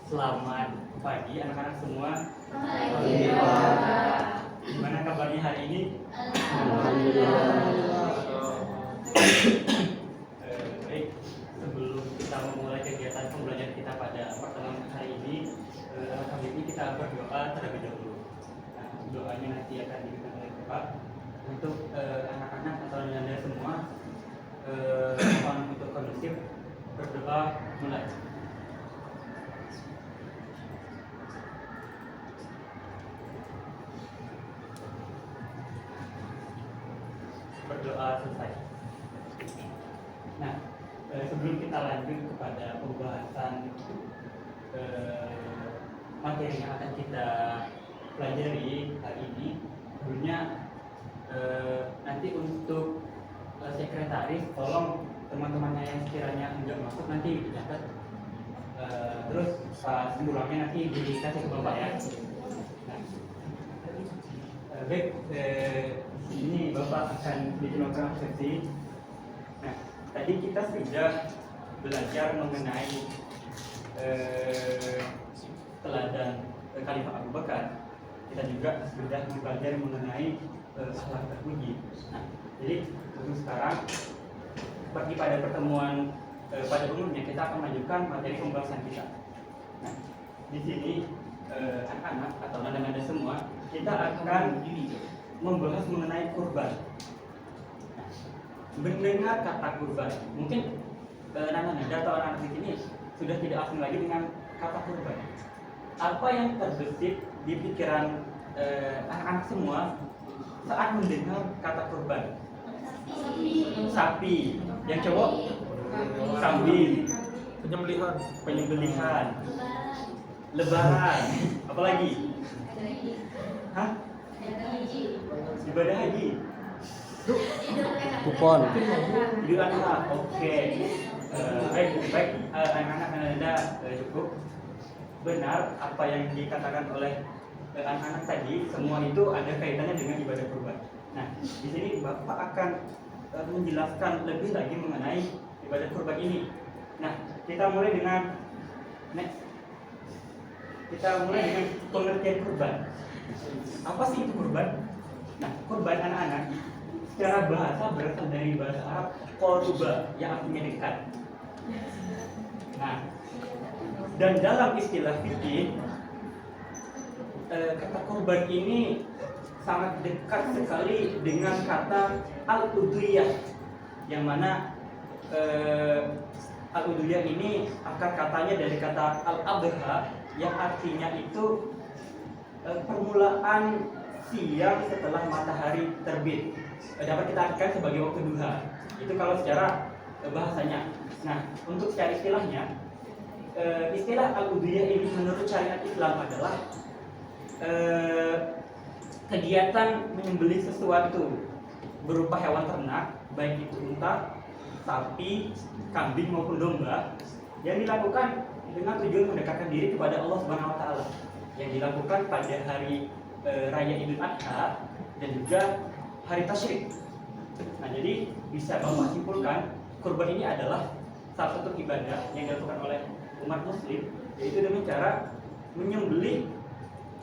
Selamat pagi anak-anak semua. Pagi, Pak. Gimana kabarnya hari ini? Alhamdulillah. Baik, sebelum kita memulai kegiatan pembelajaran kita pada pertemuan hari ini, kali ini kita berdoa terlebih dahulu. Nah, doanya nanti akan diberikan oleh Bapak untuk anak-anak atau anda semua. Mohon untuk kondusif berdoa mulai. Berdoa selesai. Nah, sebelum kita lanjut kepada pembahasan materi yang akan kita pelajari hari ini, sebelumnya nanti untuk sekretaris, tolong teman-temannya yang sekiranya enggak masuk nanti dicatat. Terus simulasinya nanti dikasih ke Bapak ya. Nah, baik, ini Bapak akan dijelaskan sesi. Nah, tadi kita sudah belajar mengenai teladan Khalifah Abu Bakar. Kita juga sudah belajar mengenai akhlak terpuji. Nah, jadi untuk sekarang seperti pada pertemuan pada umumnya kita akan melanjutkan materi pembahasan kita. Nah, di sini anak-anak atau nada-nada semua kita akan membahas mengenai kurban. Nah, mendengar kata kurban, mungkin nada-nada atau anak-anak di sini sudah tidak asing lagi dengan kata kurban. Apa yang terbesit di pikiran anak-anak semua saat mendengar kata kurban? Sapi. Yang cowok? Kambing. Penyembelihan. Lebaran. Apalagi? Hah? Ibadah haji. Kupon. Idul Adha. Oke. Baik. Anak-anak Anda cukup benar apa yang dikatakan oleh anak-anak tadi. Semua itu ada kaitannya dengan ibadah kurban. Nah, di sini Bapak akan menjelaskan lebih lagi mengenai ibadah kurban ini. Nah, kita mulai dengan pengertian kurban. Apa sih itu kurban? Nah, kurban anak-anak secara bahasa berasal dari bahasa Arab qurba yang artinya dekat. Nah, dan dalam istilah fikih kata kurban ini sangat dekat sekali dengan kata al-udhiyah, yang mana al-udhiyah ini akar katanya dari kata al-adha yang artinya itu permulaan siang setelah matahari terbit. Dapat kita artikan sebagai waktu duha. Itu kalau secara bahasanya. Nah, untuk secara istilahnya, istilah al-udhiyah ini menurut syariat Islam adalah kegiatan menyembelih sesuatu berupa hewan ternak, baik itu unta, sapi, kambing maupun domba, yang dilakukan dengan tujuan mendekatkan diri kepada Allah Subhanahu wa taala, yang dilakukan pada hari raya Idul Adha dan juga hari tasyrik. Nah, jadi bisa Bapak simpulkan kurban ini adalah salah satu ibadah yang dilakukan oleh umat muslim, yaitu dengan cara menyembelih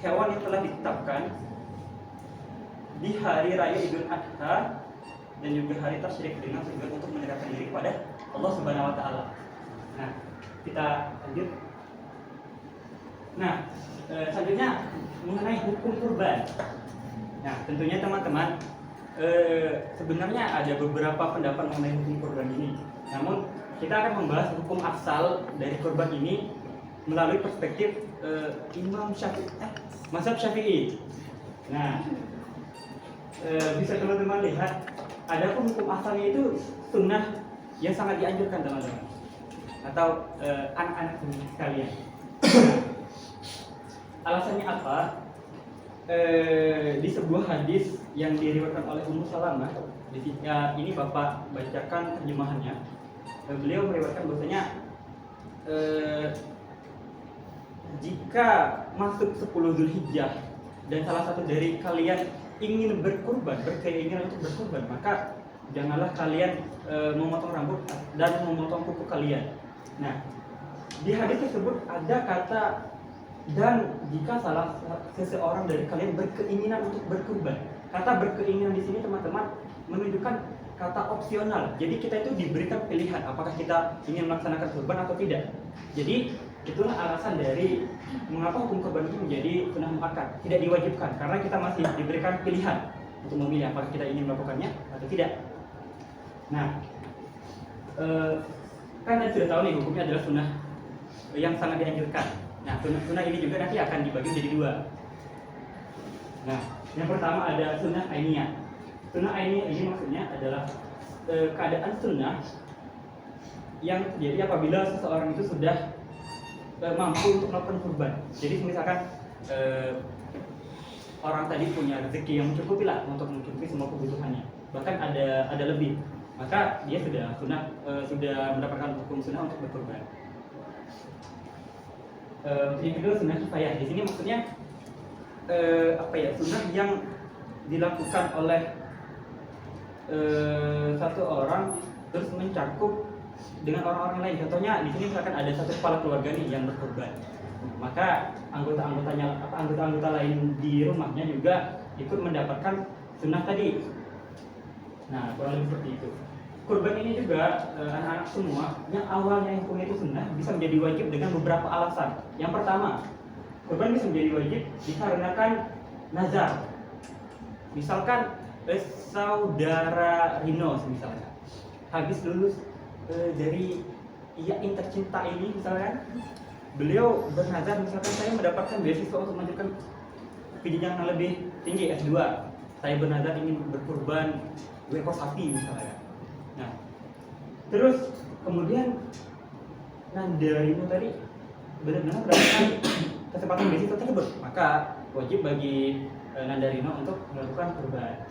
hewan yang telah ditetapkan di hari raya Idul Adha dan juga hari tasyrik dengan tujuan untuk mendekatkan diri kepada Allah Subhanahu wa taala. Nah, kita lanjut. Nah, selanjutnya mengenai hukum kurban. Nah, tentunya teman-teman sebenarnya ada beberapa pendapat mengenai hukum kurban ini. Namun kita akan membahas hukum asal dari kurban ini melalui perspektif mazhab Syafi'i. Nah, bisa teman-teman lihat, ada hukum asalnya itu sunnah yang sangat dianjurkan teman-teman atau anak-anak sekalian. Alasannya apa? Di sebuah hadis yang diriwayatkan oleh Ummu Salamah, ini Bapak bacakan terjemahannya. Beliau meriwayatkan bahwasanya jika masuk 10 Zulhijjah dan salah satu dari kalian ingin berkurban, berkeinginan untuk berkurban, maka janganlah kalian memotong rambut dan memotong kuku kalian. Nah, di hadis tersebut ada kata dan jika salah seseorang dari kalian berkeinginan untuk berkurban. Kata berkeinginan di sini teman-teman menunjukkan kata opsional. Jadi kita itu diberikan pilihan apakah kita ingin melaksanakan kurban atau tidak. Jadi itulah alasan dari mengapa hukum kurban itu menjadi sunnah muakkad, tidak diwajibkan karena kita masih diberikan pilihan untuk memilih apakah kita ingin melakukannya atau tidak. Nah, kan tadi sudah tahu nih hukumnya adalah sunnah yang sangat dianjurkan. Nah, sunnah ini juga nanti akan dibagi menjadi dua. Nah, yang pertama ada sunnah ainiyah. Sunnah ainiyah ini maksudnya adalah keadaan sunnah yang terjadi apabila seseorang itu sudah mampu untuk melakukan kurban. Jadi misalkan orang tadi punya rezeki yang mencukupi lah untuk mencukupi semua kebutuhannya, bahkan ada lebih, maka dia sudah mendapatkan hukum sunnah untuk berkurban. Yang kedua sunnah kifayah. Di sini maksudnya sunnah yang dilakukan oleh satu orang terus mencakup dengan orang-orang lain. Contohnya di sini misalkan ada satu kepala keluarga nih yang berkurban, maka anggota-anggota lain di rumahnya juga ikut mendapatkan sunnah tadi. Nah, kurang lebih seperti itu. Kurban ini juga anak-anak semua yang awalnya hukumnya itu sunnah bisa menjadi wajib dengan beberapa alasan. Yang pertama, kurban bisa menjadi wajib dikarenakan nazar. Misalkan saudara Rino misalnya habis lulus dari IAIN tercinta ini misalkan, beliau bernazar misalkan saya mendapatkan beasiswa untuk melanjutkan pendidikan yang lebih tinggi S2, saya bernazar ingin berkurban 2 ekor sapi misalnya. Nah, terus kemudian Nandarino tadi benar-benar mendapatkan kesempatan beasiswa tersebut, maka wajib bagi Nandarino untuk melakukan kurban.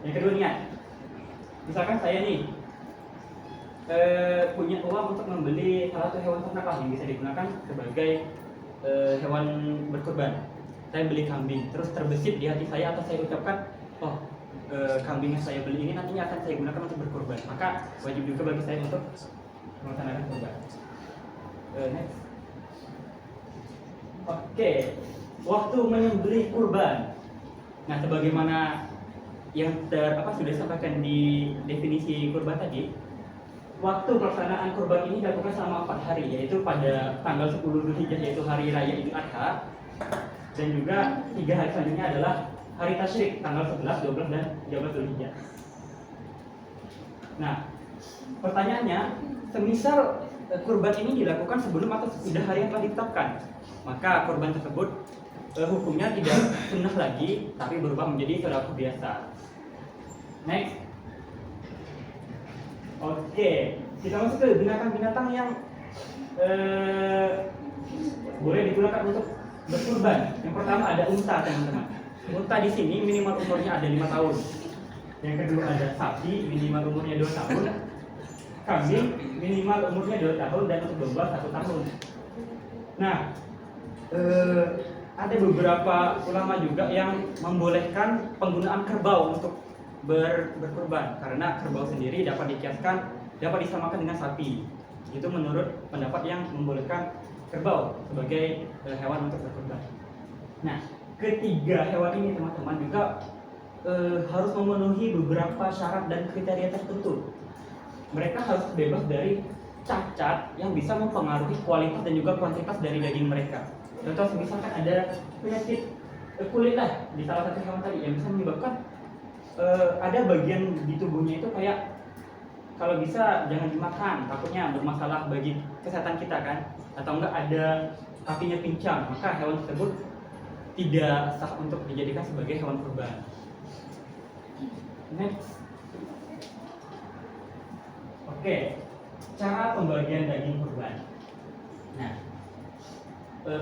Yang kedua niat. Misalkan saya nih punya uang untuk membeli salah satu hewan ternak yang bisa digunakan sebagai hewan berkurban. Saya beli kambing, terus terbesit di hati saya atau saya ucapkan, kambing yang saya beli ini nantinya akan saya gunakan untuk berkurban, maka wajib juga bagi saya untuk melaksanakan kurban. Next. Oke, waktu menyembelih kurban. Nah, sebagaimana yang sudah disampaikan di definisi kurban tadi, waktu pelaksanaan kurban ini dilakukan selama 4 hari, yaitu pada tanggal 10 Dzulhijjah yaitu hari raya Idul Adha, dan juga 3 hari selanjutnya adalah hari tasyrik tanggal 11, 12 dan 13 Dzulhijjah. Nah, pertanyaannya, semisal kurban ini dilakukan sebelum atau sudah hari yang telah ditetapkan, maka kurban tersebut hukumnya tidak sunnah lagi, tapi berubah menjadi sedekah biasa. Next. Oke, kita masuk ke binatang-binatang yang boleh digunakan untuk berkurban. Yang pertama ada unta, teman-teman. Unta di sini minimal umurnya ada 5 tahun. Yang kedua ada sapi, minimal umurnya 2 tahun. Kambing minimal umurnya 2 tahun dan untuk domba 1 tahun. Nah, ada beberapa ulama juga yang membolehkan penggunaan kerbau untuk berkurban, karena kerbau sendiri dapat disamakan dengan sapi. Itu menurut pendapat yang membolehkan kerbau sebagai hewan untuk berkurban. Nah, ketiga hewan ini teman-teman juga harus memenuhi beberapa syarat dan kriteria tertentu. Mereka harus bebas dari cacat yang bisa mempengaruhi kualitas dan juga kuantitas dari daging mereka. Contoh misalkan ada penyakit kulit lah di salah satu hewan tadi yang bisa menyebabkan ada bagian di tubuhnya itu kayak kalau bisa jangan dimakan, takutnya bermasalah bagi kesehatan kita kan, atau enggak ada kakinya pincang, maka hewan tersebut tidak sah untuk dijadikan sebagai hewan kurban. Next. Oke, cara pembagian daging kurban. Nah,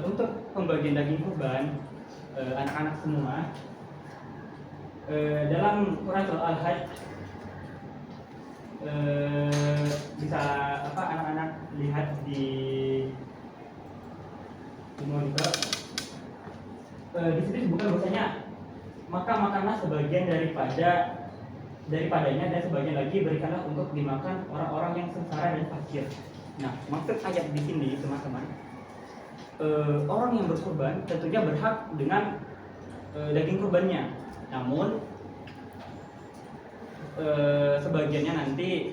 untuk pembagian daging kurban anak-anak semua, dalam Quran Surah Al-Hajj bisa anak-anak lihat di monitor. Di situ disebutkan bahwasanya maka makanlah sebagian daripadanya dan sebagian lagi berikanlah untuk dimakan orang-orang yang sengsara dan fakir. Nah, maksud ayat di sini teman-teman, orang yang berkurban tentunya berhak dengan daging kurbannya. Namun sebagiannya nanti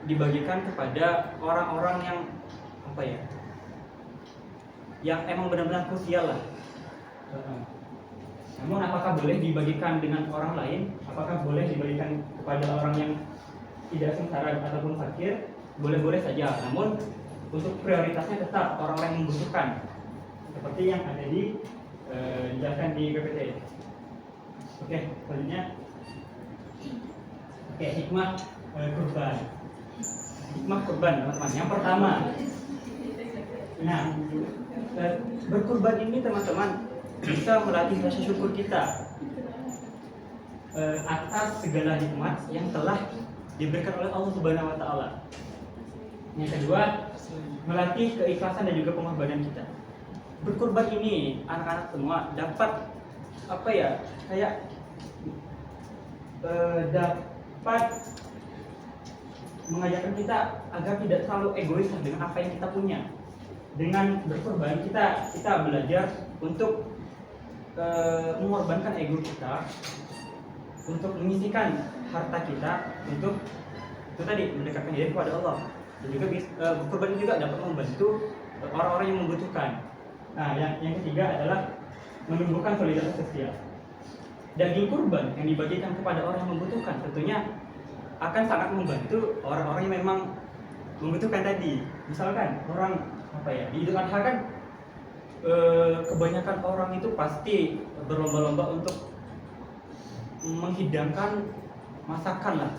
dibagikan kepada orang-orang yang apa ya, yang emang benar-benar krusial lah. Namun apakah boleh dibagikan dengan orang lain? Apakah boleh dibagikan kepada orang yang tidak sengsara ataupun fakir? Boleh-boleh saja. Namun untuk prioritasnya tetap orang-orang yang membutuhkan, seperti yang ada dijelaskan di PPT. Oke, selanjutnya. Oke, hikmah kurban. Hikmah kurban, teman-teman. Yang pertama, nah, berkurban ini teman-teman bisa melatih rasa syukur kita atas segala nikmat yang telah diberikan oleh Allah Subhanahu wa taala. Yang kedua, melatih keikhlasan dan juga pengorbanan kita. Berkurban ini anak-anak semua dapat apa ya? Kayak dapat mengajarkan kita agar tidak terlalu egois dengan apa yang kita punya. Dengan berkorban kita belajar untuk mengorbankan ego kita, untuk menyisihkan harta kita untuk itu tadi mendekatkan diri kepada Allah. Dan juga berkorban juga dapat membantu orang-orang yang membutuhkan. Nah, yang ketiga adalah menumbuhkan solidaritas sosial. Daging kurban yang dibagikan kepada orang yang membutuhkan tentunya akan sangat membantu orang-orang yang memang membutuhkan tadi. Misalkan orang apa ya, di Idul Adha kan kebanyakan orang itu pasti berlomba-lomba untuk menghidangkan masakan lah.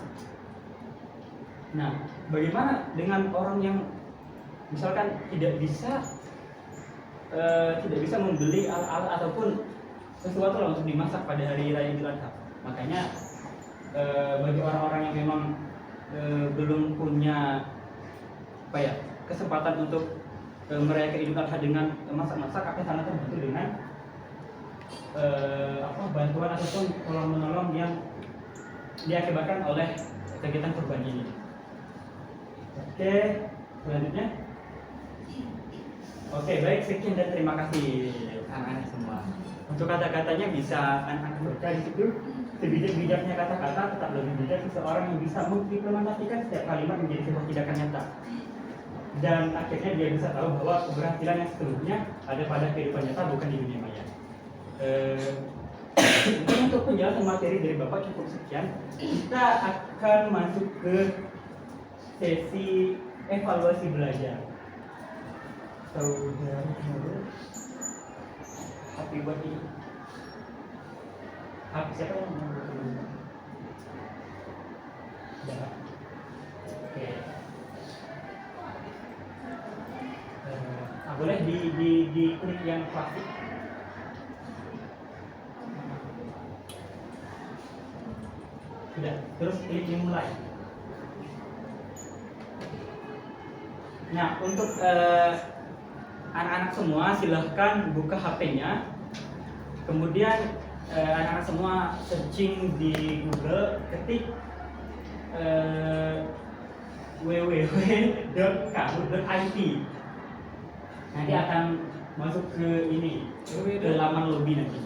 Nah, bagaimana dengan orang yang misalkan tidak bisa membeli alat-alat ataupun sesuatu lah untuk dimasak pada hari raya Idul Adha? Makanya bagi orang-orang yang memang belum punya apa ya, kesempatan untuk merayakan Idul Adha dengan masak-masak, akan sangat terbantu dengan bantuan ataupun tolong-menolong yang diakibatkan oleh kegiatan kurban ini. Oke, selanjutnya. Oke, baik, sekian dan terima kasih anak-anak semua. Untuk kata-katanya bisa anak-anak baca di situ. Sebijak-bijaknya kata-kata, tetap lebih bijak seseorang yang bisa mengimplementasikan setiap kalimat menjadi sebuah tindakan nyata. Dan akhirnya dia bisa tahu bahwa keberhasilan yang seterusnya ada pada kehidupan nyata, bukan di dunia maya. Mungkin untuk penjelasan materi dari Bapak cukup sekian. Kita akan masuk ke sesi evaluasi belajar. Saudara Happy buat ini. Siapa yang mau dulu? Oke. Boleh di klik yang klasik. Sudah, terus klik yang mulai. Nah, untuk anak-anak semua silahkan buka HP-nya. Kemudian anak-anak semua searching di Google, ketik www.kahoot.it. Nanti akan masuk ke ini, ke laman lobby nanti.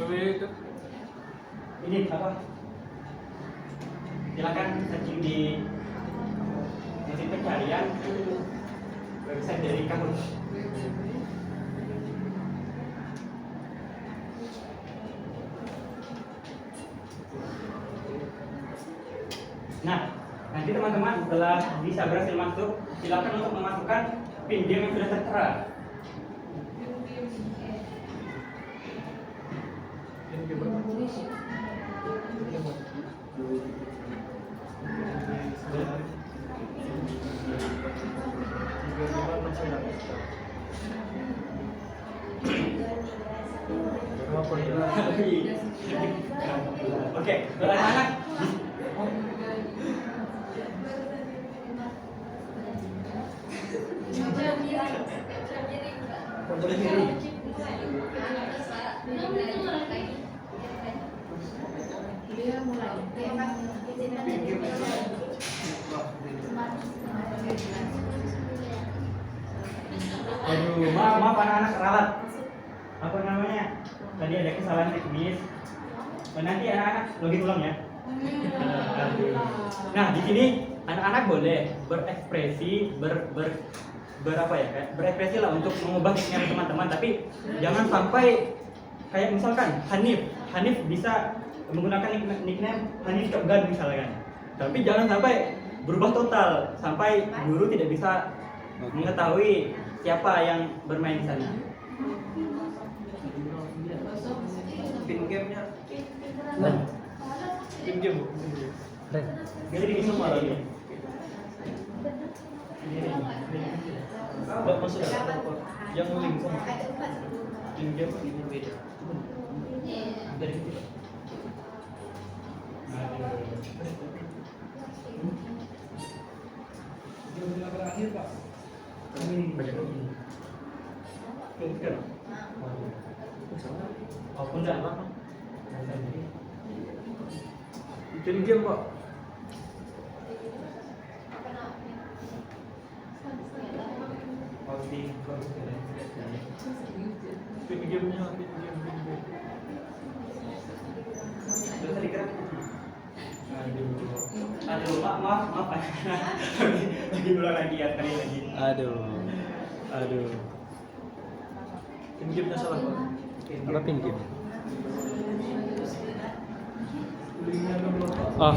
Ini apa? Silakan searching di mesin pencarian website dari Kahoot. Nah, nanti teman-teman setelah bisa berhasil masuk, silakan untuk memasukkan PIN game yang sudah tertera. Oke, anak-anak. Dia mulai. Aduh, maaf anak-anak ralat. Apa namanya? Tadi ada kesalahan teknis. Nanti anak-anak login ulang ya. Nah, di sini anak-anak boleh berekspresi, berapa ya? Berekspresi lah untuk mengubah nickname teman-teman, tapi jangan sampai kayak misalkan Hanif bisa menggunakan nickname Hanif Shotgun misalkan. Tapi jangan sampai berubah total sampai guru tidak bisa mengetahui siapa yang bermain di sana. Pin game-nya. Pin game. Jadi ini semua lagi. Enggak masuk yang link sama. Pin game ini beda. Dari kita. Berakhir Pak. Kami baca ini. Kan? Oh, enggak apa-apa. Pin game Pak. Pin game-nya, pin game. Sudah digerak. Aduh, maaf. Lagi ulang lagi ya, kali lagi. Aduh. Pin game-nya salah Pak. Apa pin game? Linknya belum Pak. Oh,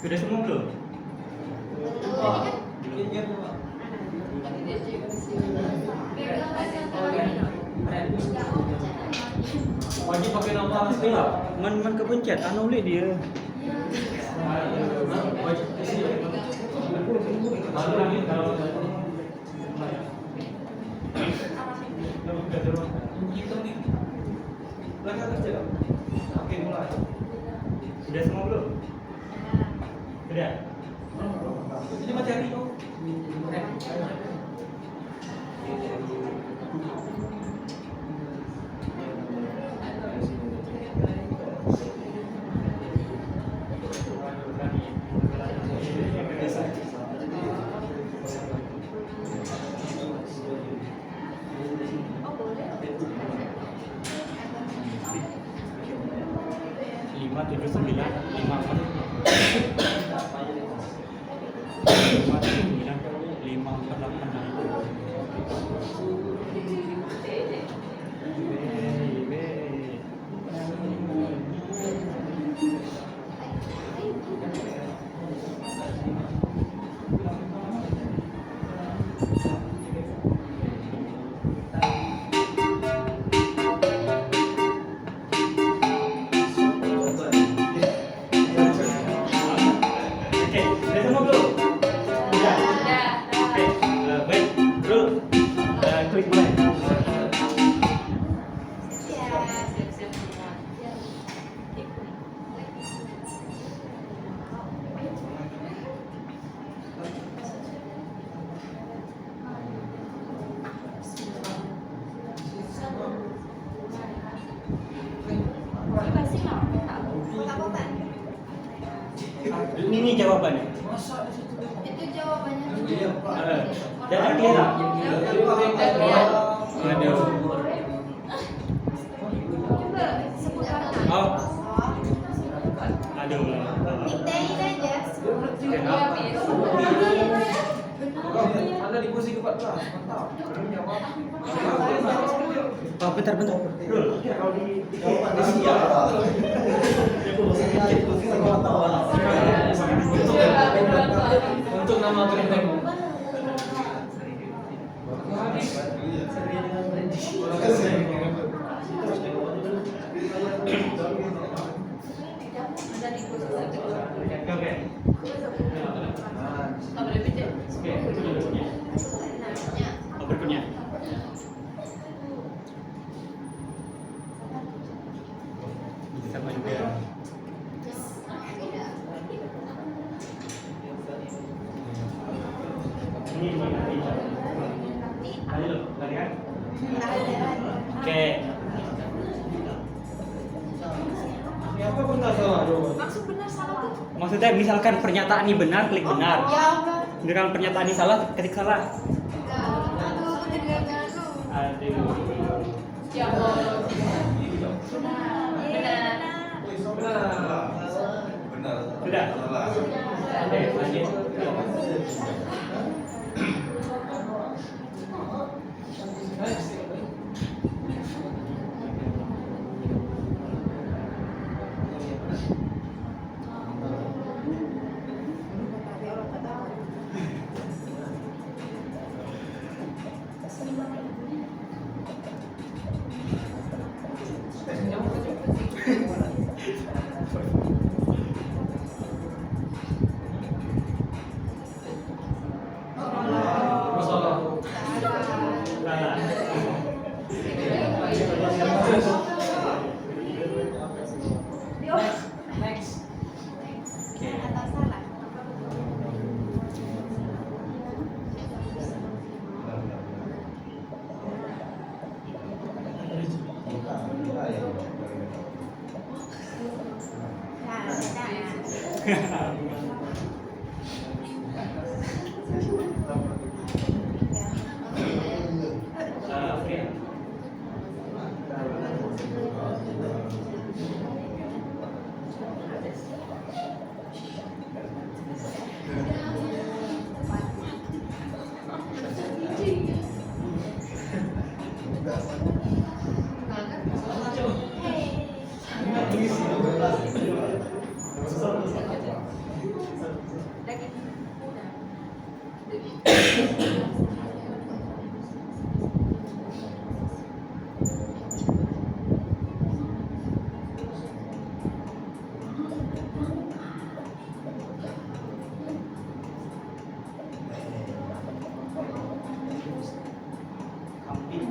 Sudah semua belum? Pin game Pak. Wajib pakai nama asli Enggak, man kepencet, anulir dia. wajib isi. Baru lagi kalau Langkah kerja. Oke, mulai. Sudah semua belum? Sudah. Ini masih hari tuh. Lima tujuh sembilan lima empat. 5. Ini jawabannya. Itu jawabannya. Iya, Pak. Jangan kira. Aduh. Coba sebut kata. Oh. Aduh. Diktein aja. Kenapa? Anda di kursi ke-14. Mantap. Belum jawab. Oh, bentar. Rul, kalau di untuk nama benteng. Ada di kursi satu. Oke. Tak boleh pijak. Oke, berikutnya. Namanya. Oh, berikutnya. Sama juga. Ini. Tadi loh, tadi kan? Oke. Apa pun tak salah jawaban. Maksud benar salah tuh. Maksudnya misalkan pernyataan ini benar, klik benar. Ya Allah. Misalkan pernyataan ini salah, ketik salah. Aduh, udah nganu. Aduh. Ya Allah. Benar. Benar. Sudah. Oke, lanjut. Masalah. Salah. Next. Oke. Atas salah. Oke. Kambing.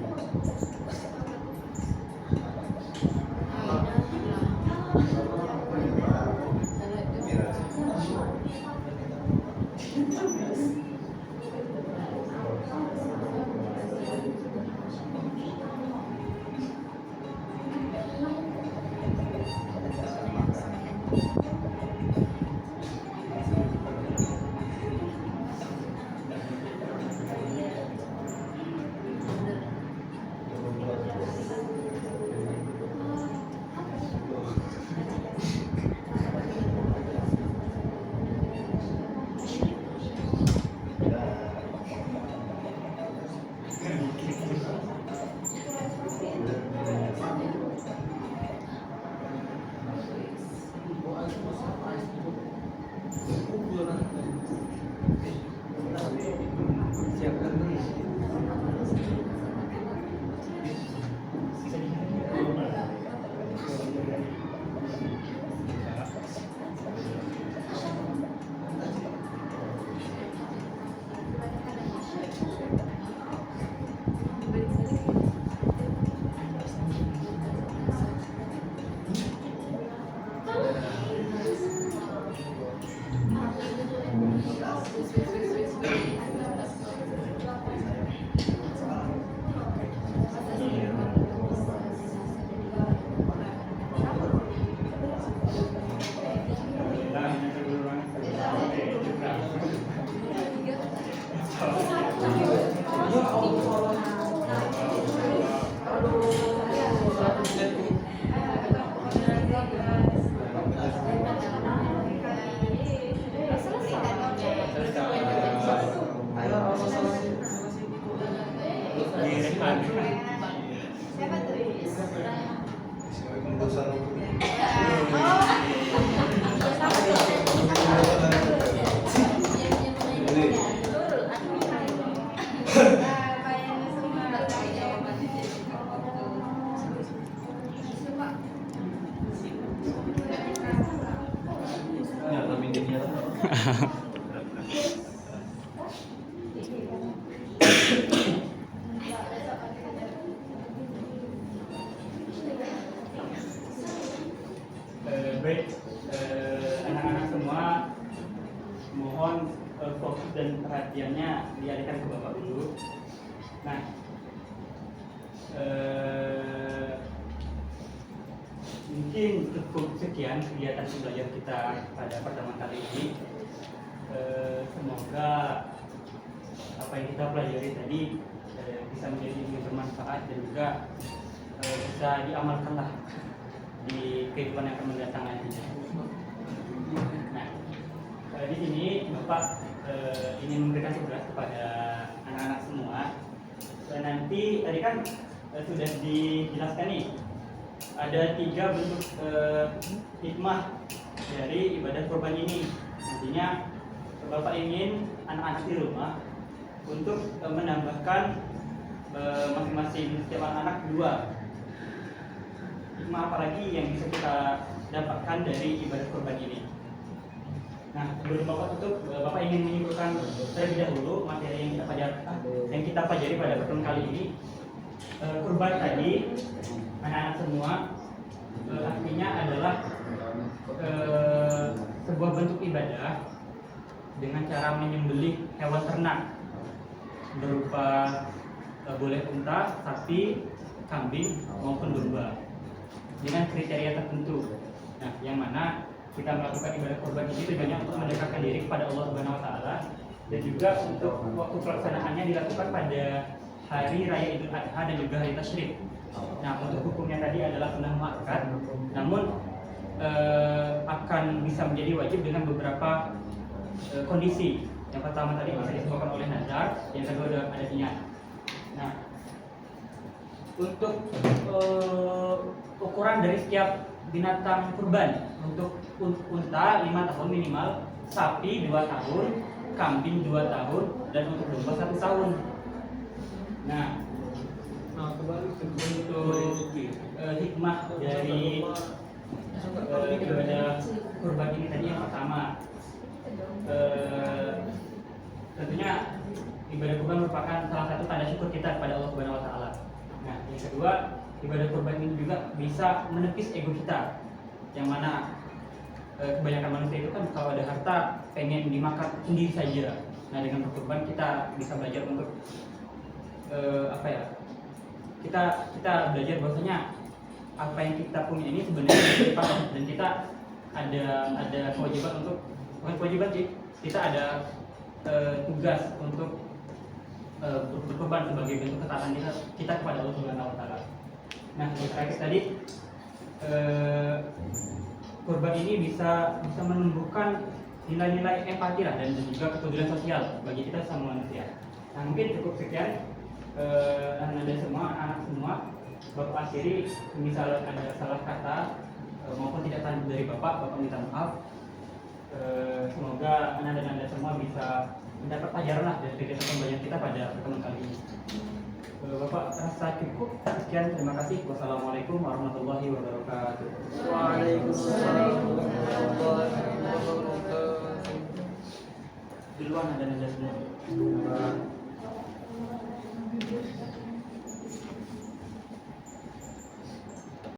Baik, anak-anak semua mohon fokus dan perhatiannya dialihkan ke Bapak dulu. Nah, mungkin cukup sekian kegiatan belajar kita pada pertemuan kali ini. Semoga apa yang kita pelajari tadi bisa menjadi ilmu bermanfaat dan juga bisa diamalkanlah di kehidupan yang akan mendatang nantinya. Nah, di sini Bapak ingin memberikan tugas kepada anak-anak semua. Nanti tadi kan sudah dijelaskan nih, ada 3 bentuk hikmah dari ibadah kurban ini. Nantinya Bapak ingin anak-anak di rumah untuk menambahkan masing-masing setiap anak 2 hikmah apalagi yang bisa kita dapatkan dari ibadah kurban ini. Nah, sebelum Bapak tutup, Bapak ingin menyimpulkan terlebih dahulu materi yang kita pelajari pada pertemuan kali ini. Kurban tadi, anak-anak semua, artinya adalah sebuah bentuk ibadah dengan cara menyembelih hewan ternak berupa boleh unta, sapi, kambing maupun domba dengan kriteria tertentu. Nah, yang mana kita melakukan ibadah kurban ini tujuannya untuk mendekatkan diri kepada Allah Subhanahu wa taala dan juga untuk waktu pelaksanaannya dilakukan pada hari raya Idul Adha dan juga hari tasyrik. Nah, untuk hukumnya tadi adalah sunnah muakkad, namun akan bisa menjadi wajib dengan beberapa kondisi. Yang pertama tadi bisa disebabkan oleh nazar, yang kedua ada niat. Nah, untuk ukuran dari setiap binatang kurban, untuk unta 5 tahun minimal, sapi 2 tahun, kambing 2 tahun, dan untuk domba 1 tahun. Nah, untuk hikmah dari ibadah kurban ini tadi yang pertama, tentunya ibadah kurban merupakan salah satu tanda syukur kita kepada Allah Subhanahu wa taala. Nah, yang kedua, ibadah kurban ini juga bisa menepis ego kita, yang mana kebanyakan manusia itu kan kalau ada harta pengen dimakan sendiri saja. Nah, dengan berkurban kita bisa belajar untuk kita belajar bahwasanya apa yang kita punya ini sebenarnya berlipat, dan kita ada kewajiban untuk, bukan kewajiban sih, kita ada tugas untuk berkorban sebagai bentuk ketaatan kita kepada Allah Subhanahu wa taala. Nah, yang terakhir tadi, kurban ini bisa menumbuhkan nilai-nilai empati lah dan juga kepedulian sosial bagi kita semua manusia. Nah, mungkin cukup sekian. Anda semua, anak semua, Bapak akhiri misal ada salah kata maupun tidak tahu dari Bapak minta maaf. Semoga Anda semua bisa mendapat pelajaran lah dari kegiatan pembelajaran kita pada pertemuan kali ini. Bapak rasa cukup. Sekian, terima kasih. Wassalamualaikum warahmatullahi wabarakatuh. Waalaikumsalam warahmatullahi wabarakatuh. Duluan Anda semua.